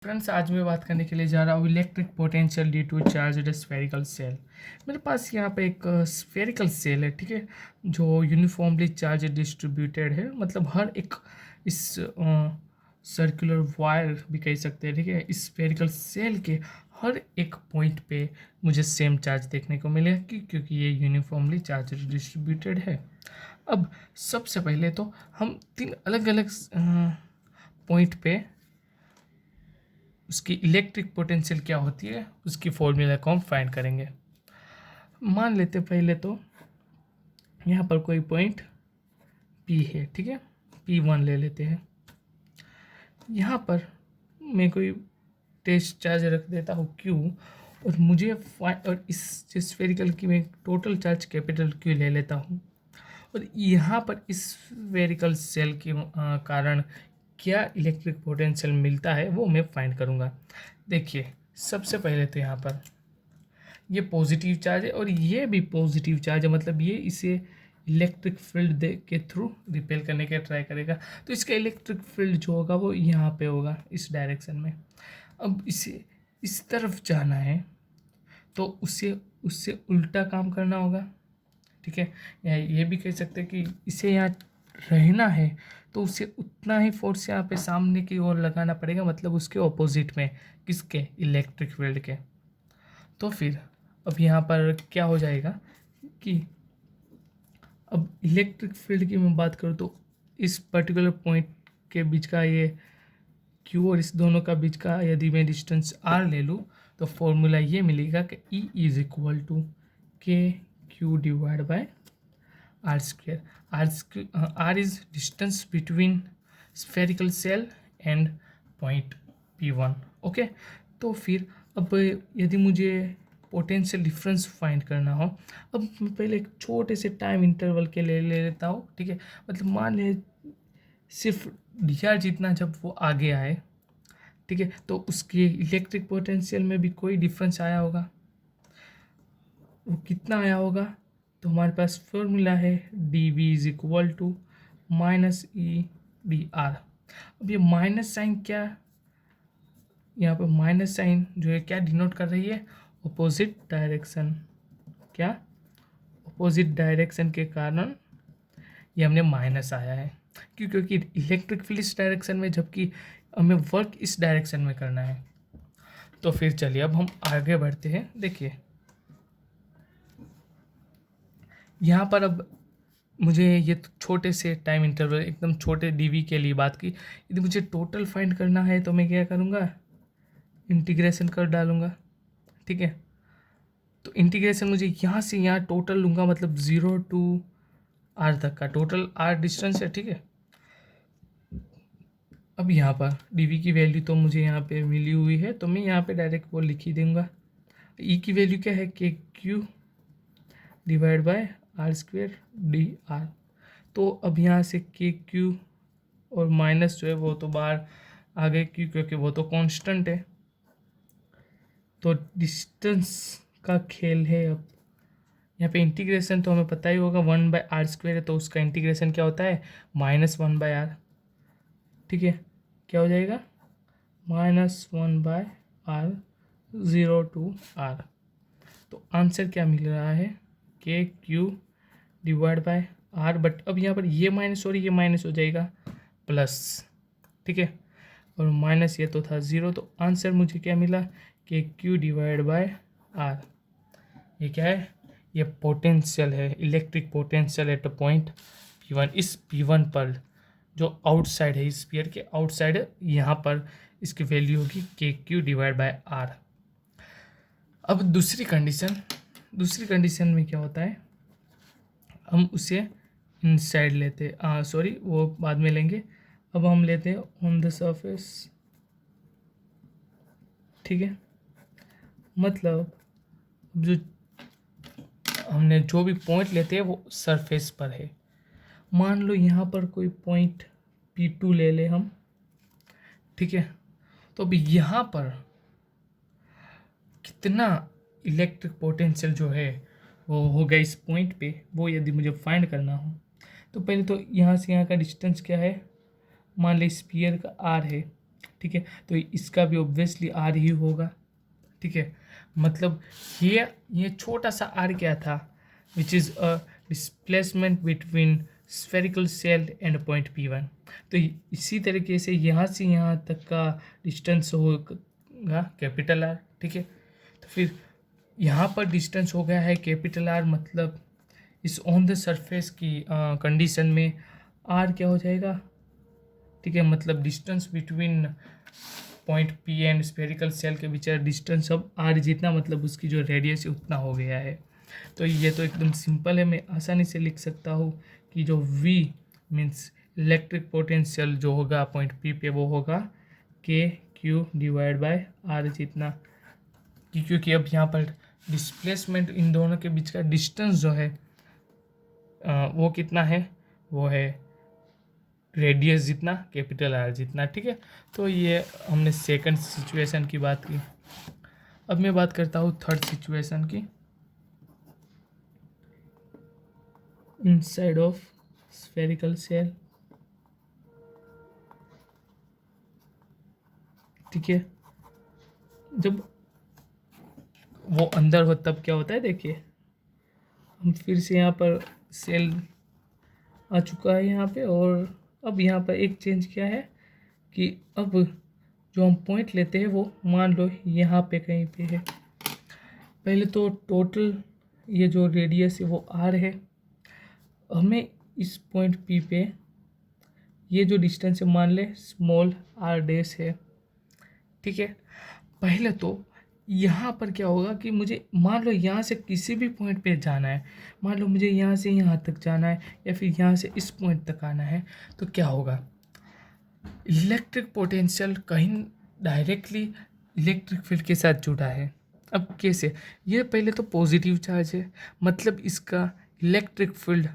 Friends, आज मैं बात करने के लिए जा रहा हूँ electric potential due to charged spherical shell. मेरे पास यहाँ पे एक स्फेरिकल सेल है, ठीक है, जो यूनिफॉर्मली चार्ज डिस्ट्रीब्यूटेड है। मतलब हर एक इस सर्कुलर वायर भी कह सकते हैं, ठीक है। इस स्फेरिकल सेल के हर एक पॉइंट पे मुझे सेम चार्ज देखने को मिलेगा क्योंकि ये यूनिफॉर्मली चार्ज डिस्ट्रीब्यूटेड है। अब सबसे पहले तो हम तीन अलग अलग पॉइंट पे उसकी इलेक्ट्रिक पोटेंशियल क्या होती है उसकी फॉर्मूला को हम फाइंड करेंगे। मान लेते पहले तो यहाँ पर कोई पॉइंट P है, ठीक है, P1 ले लेते हैं। यहाँ पर मैं कोई टेस्ट चार्ज रख देता हूँ Q, और मुझे और इस स्फेरिकल की मैं टोटल चार्ज कैपिटल Q ले लेता हूँ। और यहाँ पर इस स्फेरिकल सेल के कारण क्या इलेक्ट्रिक पोटेंशियल मिलता है वो मैं फाइंड करूँगा। देखिए, सबसे पहले तो यहाँ पर ये पॉजिटिव चार्ज है और ये भी पॉजिटिव चार्ज है, मतलब ये इसे इलेक्ट्रिक फील्ड के थ्रू रिपेल करने का ट्राई करेगा। तो इसका इलेक्ट्रिक फील्ड जो होगा वो यहाँ पे होगा, इस डायरेक्शन में। अब इसे इस तरफ जाना है तो उससे उससे उल्टा काम करना होगा, ठीक है। या ये भी कह सकते हैं कि इसे यहाँ रहना है तो उसे उतना ही फोर्स यहाँ पे सामने की ओर लगाना पड़ेगा, मतलब उसके ऑपोजिट में, किसके, इलेक्ट्रिक फील्ड के। तो फिर अब यहाँ पर क्या हो जाएगा कि अब इलेक्ट्रिक फील्ड की मैं बात करूँ तो इस पर्टिकुलर पॉइंट के बीच का ये Q और इस दोनों का बीच का यदि मैं डिस्टेंस R ले लूँ तो फॉर्मूला ये मिलेगा कि E is equal to KQ divide by R square. R is distance between spherical shell and point P1। Okay, तो फिर अब यदि मुझे पोटेंशियल डिफरेंस फाइंड करना हो, अब मैं पहले एक छोटे से टाइम इंटरवल के ले लेता हूँ, ठीक है। मतलब मान ले सिर्फ डी जितना जब वो आगे आए, ठीक है, तो उसके इलेक्ट्रिक पोटेंशियल में भी कोई डिफरेंस आया होगा। वो कितना आया होगा, तो हमारे पास फॉर्मूला है D V is equal to minus E D R. अब ये माइनस साइन क्या, यहाँ पर माइनस साइन जो है क्या डिनोट कर रही है, अपोजिट डायरेक्शन। क्या, अपोजिट डायरेक्शन के कारण ये हमने माइनस आया है, क्योंकि इलेक्ट्रिक फील्ड इस डायरेक्शन में, जबकि हमें वर्क इस डायरेक्शन में करना है। तो फिर चलिए अब हम आगे बढ़ते हैं। देखिए यहाँ पर अब मुझे ये छोटे से टाइम इंटरवल, एकदम छोटे डीवी के लिए बात की, यदि मुझे टोटल फाइंड करना है तो मैं क्या करूँगा, इंटीग्रेशन कर डालूँगा, ठीक है। तो इंटीग्रेशन मुझे यहाँ से यहाँ टोटल लूँगा, मतलब 0 टू R तक का टोटल R डिस्टेंस है, ठीक है। अब यहाँ पर dv की वैल्यू तो मुझे यहाँ पे मिली हुई है, तो मैं यहाँ पे डायरेक्ट वो लिख ही दूँगा। E की वैल्यू क्या है, KQ divide by R square D R. तो अब यहाँ से KQ और माइनस जो है वो तो बाहर आ गए क्योंकि वो तो कांस्टेंट है। तो डिस्टेंस का खेल है। अब यहाँ पे इंटीग्रेशन तो हमें पता ही होगा, 1/r² है, तो उसका इंटीग्रेशन क्या होता है, -1/r, ठीक है। क्या हो जाएगा, -1/r 0 टू R। तो आंसर क्या मिल रहा है, KQ divide bye R। But अब यहाँ पर ये माइनस और ये माइनस हो जाएगा प्लस, ठीक है, और माइनस ये तो था 0। तो आंसर मुझे क्या मिला, KQ डिवाइड बाय R। ये क्या है, ये पोटेंशियल है, electric potential at a point P1। इस P1 पर जो आउटसाइड है, इस स्फीयर के आउटसाइड है, यहाँ पर इसकी वैल्यू होगी KQ डिवाइड बाय R। अब दूसरी कंडीशन में क्या होता है, हम उसे इनसाइड लेते, सॉरी वो बाद में लेंगे। अब हम लेते हैं ऑन द सरफेस, ठीक है। मतलब जो हमने जो भी पॉइंट लेते हैं वो सरफेस पर है। मान लो यहाँ पर कोई पॉइंट P2 ले ले हम, ठीक है। तो अब यहाँ पर कितना इलेक्ट्रिक पोटेंशियल जो है वो होगा इस पॉइंट पे, वो यदि मुझे फाइंड करना हो तो पहले तो यहाँ से यहाँ का डिस्टेंस क्या है, मान ली स्फीयर का R है, ठीक है, तो इसका भी ऑब्वियसली आर ही होगा। ठीक है, मतलब ये छोटा सा आर क्या था, which is a displacement between spherical shell and point P1। तो इसी तरीके से यहाँ से यहाँ तक का डिस्टेंस होगा कैपिटल आर। ठीक है, तो फिर यहाँ पर डिस्टेंस हो गया है कैपिटल आर, मतलब इस ऑन द सरफेस की कंडीशन में आर क्या हो जाएगा। ठीक है, मतलब distance between point P and spherical shell के बीच डिस्टेंस अब आर जितना, मतलब उसकी जो रेडियस है उतना हो गया है। तो ये तो एकदम सिंपल है, मैं आसानी से लिख सकता हूँ कि जो V मीन्स इलेक्ट्रिक पोटेंशियल जो होगा पॉइंट P पे वो होगा KQ डिवाइड बाय आर जितना, क्योंकि अब यहाँ पर डिस्प्लेसमेंट इन दोनों के बीच का डिस्टेंस जो है वो कितना है, वो है रेडियस जितना कैपिटल आर जितना। ठीक है, तो ये हमने सेकंड सिचुएशन की बात की। अब मैं बात करता हूँ थर्ड सिचुएशन की। Inside of spherical shell. ठीक है, जब वो अंदर हो तब क्या होता है, देखिए हम फिर से यहाँ पर सेल आ चुका है यहाँ पे, और अब यहाँ पर एक चेंज क्या है कि अब जो हम पॉइंट लेते हैं वो मान लो यहाँ पे कहीं पे है। पहले तो टोटल ये जो रेडियस है वो आर है, हमें इस पॉइंट पी पे ये जो डिस्टेंस है मान ले स्मॉल आर डैश है। ठीक है, पहले तो यहाँ पर क्या होगा कि मुझे मान लो यहाँ से किसी भी पॉइंट पे जाना है, मान लो मुझे यहाँ से यहाँ तक जाना है या फिर यहाँ से इस पॉइंट तक आना है, तो क्या होगा, इलेक्ट्रिक पोटेंशियल कहीं डायरेक्टली इलेक्ट्रिक फील्ड के साथ जुड़ा है। अब कैसे, ये पहले तो पॉजिटिव चार्ज है, मतलब इसका इलेक्ट्रिक फील्ड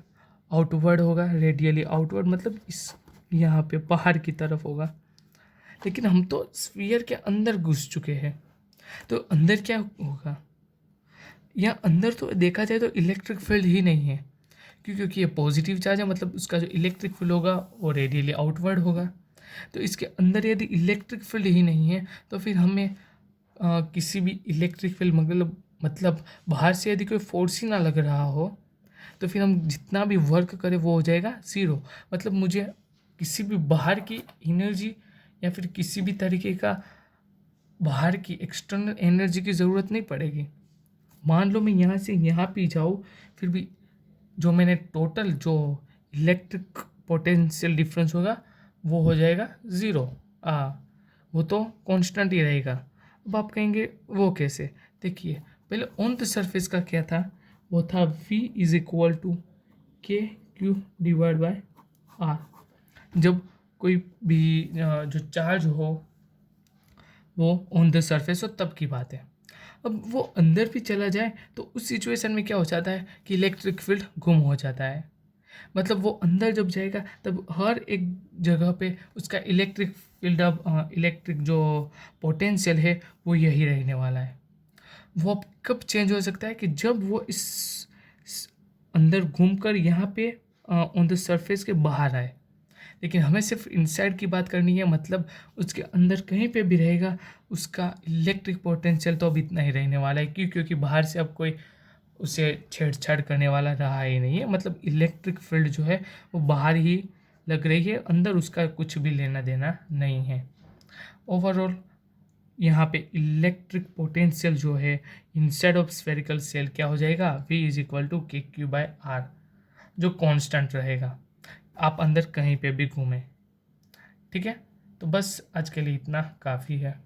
आउटवर्ड होगा, रेडियली आउटवर्ड, मतलब इस यहाँ पे बाहर की तरफ होगा। लेकिन हम तो स्फीयर के अंदर घुस चुके हैं, तो अंदर क्या होगा, या अंदर तो देखा जाए तो इलेक्ट्रिक फील्ड ही नहीं है, क्योंकि ये पॉजिटिव चार्ज है, मतलब उसका जो इलेक्ट्रिक फील्ड होगा वो रेडियली आउटवर्ड होगा। तो इसके अंदर यदि इलेक्ट्रिक फील्ड ही नहीं है तो फिर हमें किसी भी इलेक्ट्रिक फील्ड मतलब बाहर से यदि कोई फोर्स ही ना लग रहा हो तो फिर हम जितना भी वर्क करें वो हो जाएगा ज़ीरो। मतलब मुझे किसी भी बाहर की एनर्जी या फिर किसी भी तरीके का बाहर की एक्सटर्नल एनर्जी की ज़रूरत नहीं पड़ेगी। मान लो मैं यहाँ से यहाँ पे जाऊँ, फिर भी जो मैंने टोटल जो इलेक्ट्रिक पोटेंशियल डिफरेंस होगा वो हो जाएगा ज़ीरो। वो तो कांस्टेंट ही रहेगा। अब आप कहेंगे वो कैसे, देखिए पहले ऑन द सरफेस का क्या था, वो था V इज इक्वल टू के क्यू डिवाइड बाय आर। जब कोई भी जो चार्ज हो वो ऑन द सरफेस हो तब की बात है। अब वो अंदर भी चला जाए तो उस सिचुएशन में क्या हो जाता है कि इलेक्ट्रिक फील्ड गुम हो जाता है। मतलब वो अंदर जब जाएगा तब हर एक जगह पे उसका इलेक्ट्रिक फील्ड, अब इलेक्ट्रिक जो पोटेंशियल है वो यही रहने वाला है। वो अब कब चेंज हो सकता है कि जब वो इस अंदर घूमकर यहाँ पे ऑन द सरफेस के बाहर आए। लेकिन हमें सिर्फ इनसाइड की बात करनी है, मतलब उसके अंदर कहीं पे भी रहेगा उसका इलेक्ट्रिक पोटेंशियल तो अब इतना ही रहने वाला है, क्योंकि बाहर से अब कोई उसे छेड़छाड़ करने वाला रहा ही नहीं है। मतलब इलेक्ट्रिक फील्ड जो है वो बाहर ही लग रही है, अंदर उसका कुछ भी लेना देना नहीं है। ओवरऑल यहाँ पे इलेक्ट्रिक पोटेंशियल जो है इनसाइड ऑफ स्फेरिकल सेल क्या हो जाएगा, V इज इक्वल टू के क्यू बाय आर, जो कांस्टेंट रहेगा, आप अंदर कहीं पे भी घूमें। ठीक है, तो बस आज के लिए इतना काफ़ी है।